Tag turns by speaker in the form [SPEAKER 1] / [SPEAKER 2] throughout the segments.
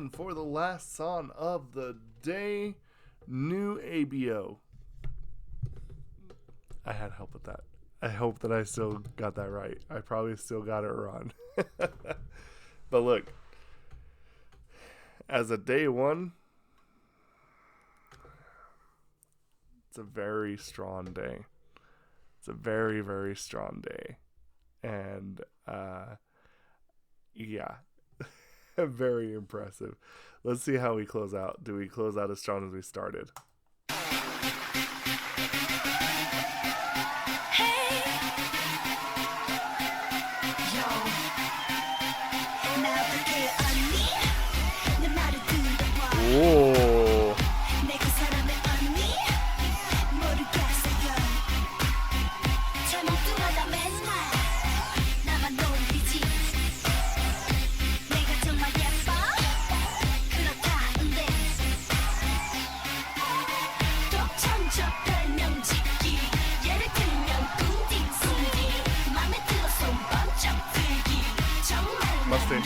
[SPEAKER 1] And for the last song of the day, new ABO. I had help with that. I hope that I still got that right. I probably still got it wrong. But look, as a day one, it's a very strong day. It's a very, very strong day. And, yeah, very impressive. Let's see how we close out. Do we close out as strong as we started? Whoa. Mustang.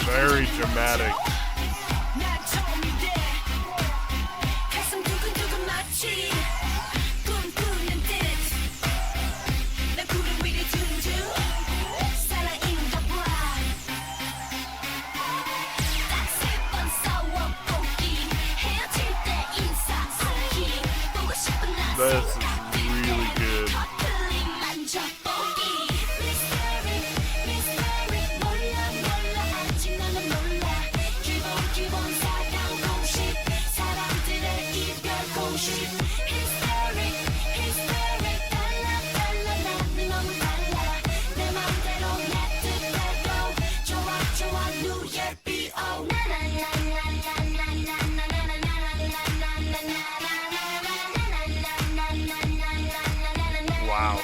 [SPEAKER 1] Very dramatic. This is really good. Wow.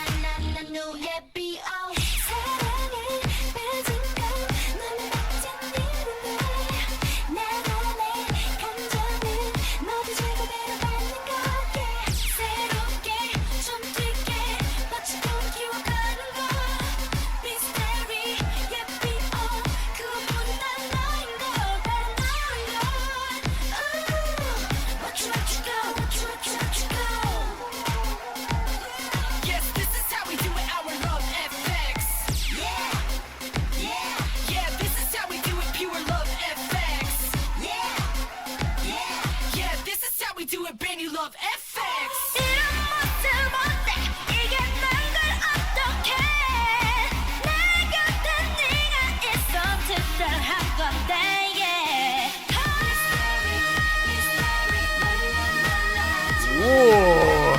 [SPEAKER 1] Whoa.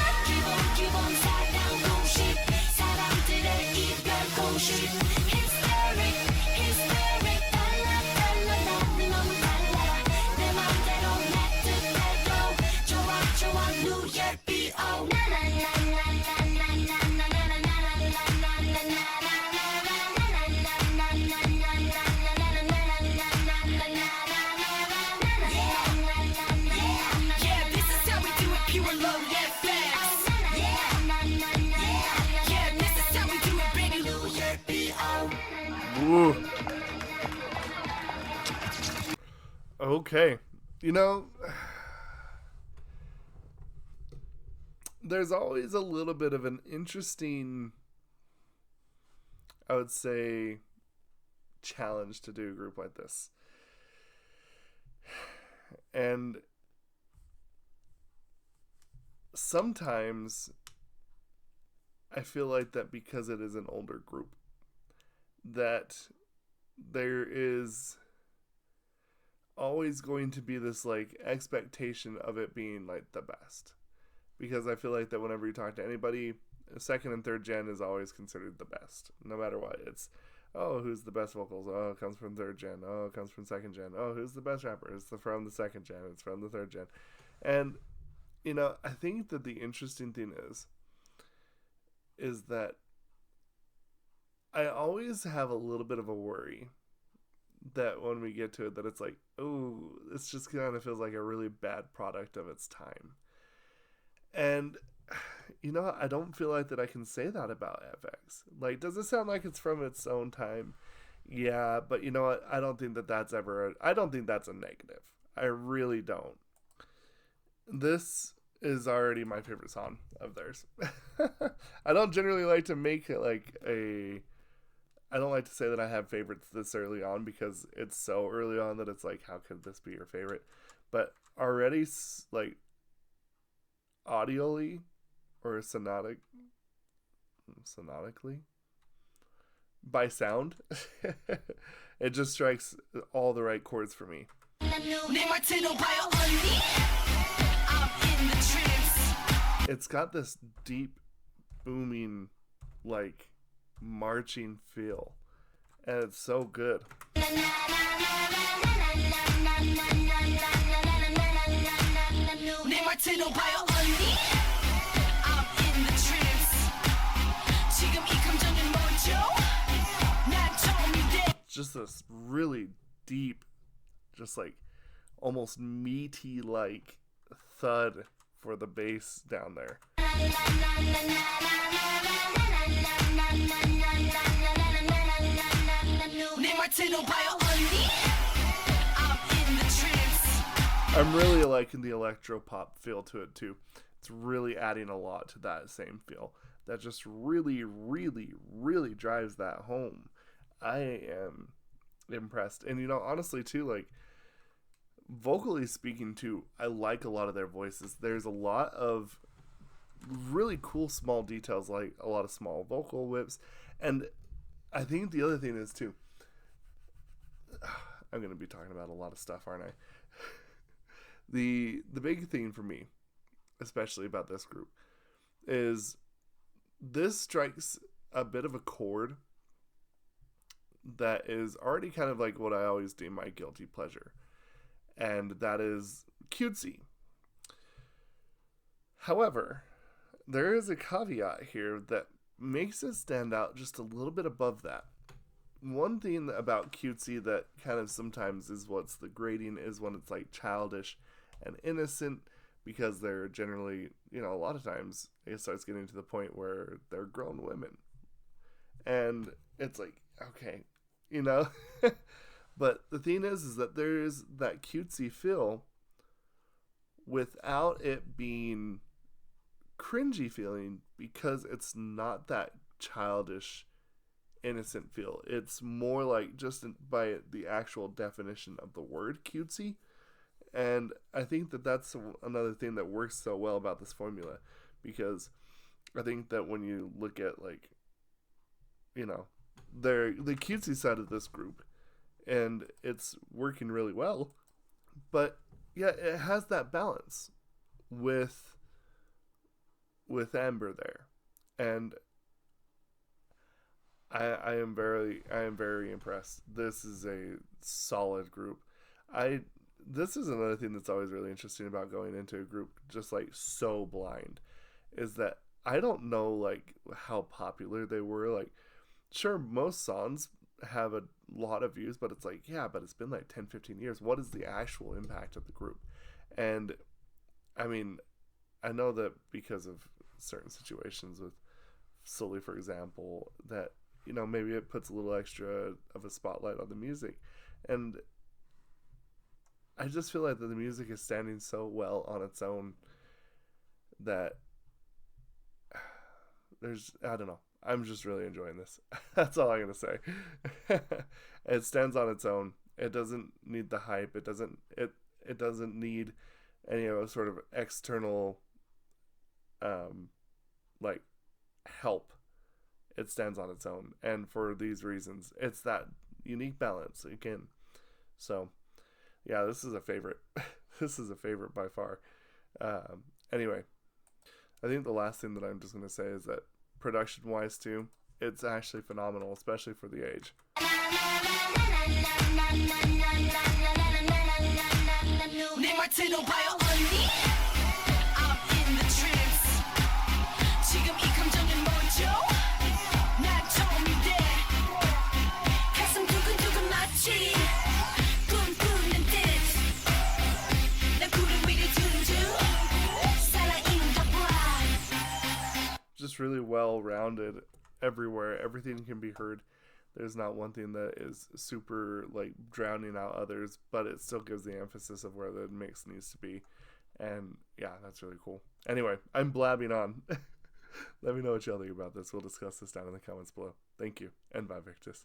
[SPEAKER 1] Ooh. Okay. You know, there's always a little bit of an interesting, I would say, challenge to do a group like this. And sometimes I feel like that because it is an older group, that there is always going to be this like expectation of it being like the best, because I feel like that whenever you talk to anybody, second and third gen is always considered the best, no matter what. It's, oh, who's the best vocals? Oh, it comes from third gen. Oh, it comes from second gen. Oh, who's the best rapper? It's from the second gen. It's from the third gen. And, I think that the interesting thing is that I always have a little bit of a worry that when we get to it, that it's like, oh, it's just kind of feels like a really bad product of its time. And I don't feel like that I can say that about FX. Like, does it sound like it's from its own time? Yeah, but you know what? I don't think that I don't think that's a negative. I really don't. This is already my favorite song of theirs. I don't generally like to make it like I don't like to say that I have favorites this early on, because it's so early on that it's like, how could this be your favorite? But already, like, audially or sonotically, by sound, it just strikes all the right chords for me. It's got this deep, booming, like, marching feel, and it's so good. Just this really deep, just like almost meaty like thud for the bass down there. I'm really liking the electro pop feel to it too. It's really adding a lot to that same feel that just really, really, really drives that home. I am impressed. And honestly too, like, vocally speaking too, I like a lot of their voices. There's a lot of really cool small details, like a lot of small vocal whips. And I think the other thing is too, I'm going to be talking about a lot of stuff, aren't I? The big thing for me, especially about this group, is this strikes a bit of a chord that is already kind of like what I always deem my guilty pleasure, and that is cutesy. However, there is a caveat here that makes it stand out just a little bit above that. One thing about cutesy that kind of sometimes is what's the grading is when it's like childish and innocent, because they're generally, a lot of times it starts getting to the point where they're grown women. And it's like, okay, but the thing is that there's that cutesy feel without it being cringy feeling, because it's not that childish innocent feel. It's more like just by the actual definition of the word cutesy. And I think that that's another thing that works so well about this formula, because I think that when you look at, like, the cutesy side of this group, and it's working really well, but yeah, it has that balance with Amber there, and I am very impressed. This is a solid group. This is another thing that's always really interesting about going into a group just like so blind, is that I don't know like how popular they were. Like, sure, most songs have a lot of views, but it's like, yeah, but it's been like 10-15 years. What is the actual impact of the group? And I mean, I know that because of certain situations with Sully, for example, that maybe it puts a little extra of a spotlight on the music, and I just feel like that the music is standing so well on its own that I don't know. I'm just really enjoying this. That's all I'm going to say. It stands on its own. It doesn't need the hype. It doesn't need any sort of external like help. It stands on its own. And for these reasons, it's that unique balance again. So, yeah, this is a favorite. This is a favorite by far. Anyway, I think the last thing that I'm just going to say is that production wise too. It's actually phenomenal, especially for the age. Just really well rounded everywhere. Everything can be heard. There's not one thing that is super like drowning out others, but it still gives the emphasis of where the mix needs to be. And yeah, that's really cool. Anyway, I'm blabbing on. Let me know what y'all think about this. We'll discuss this down in the comments below. Thank you, and bye, Victus.